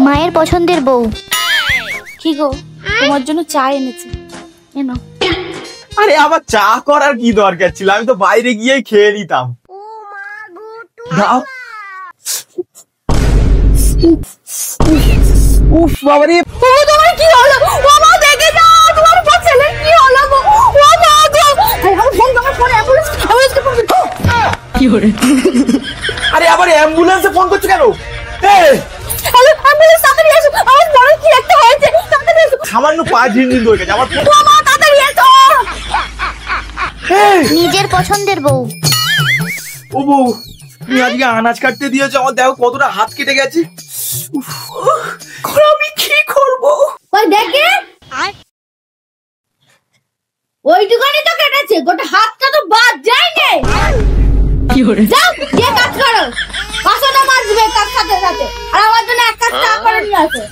মায়ের পছন্দের বউ। কি গো, তোমার জন্য চা এনেছি, এনো। আরে আবার চা করার কি দরকার ছিল? আমি তো বাইরে গিয়েই খেয়ে নিতাম। দাও। উফ বাবারে, তোমার কি হলো? বাবা দেখে যাও, তোমার ছেলে কি হলো? বাবা গো, আমার ফোন, আমার ফোন, অ্যাম্বুলেন্সকে ফোন করো। কি হলো? আরে আবার অ্যাম্বুলেন্সে ফোন করছো কেন? হ্যালো, অ্যাম্বুলেন্স, তাড়াতাড়ি এসো, আমার বড় কি একটা হয়েছে, তাড়াতাড়ি এসো। সামান্য পা ঝিনঝিন হয়ে গেছে আমার। বাবা তাড়াতাড়ি এসো। নিজের পছন্দের বউ। ও বউ, তুমি আজকে আনাজ কাটতে দিয়েছো, আমার দেখো কতটা হাত কেটে গেছে। আমি কি করবো? ওই দেখে, ওইটুখানি তো কেটেছে, গোটা হাতটা তো বাদ যায়নি। কি হলো? যাও গিয়ে কাজ করো, কাজটা মারবে তার সাথে সাথে, আর আমার জন্য এক কাজ চা করে নিয়ে আসো।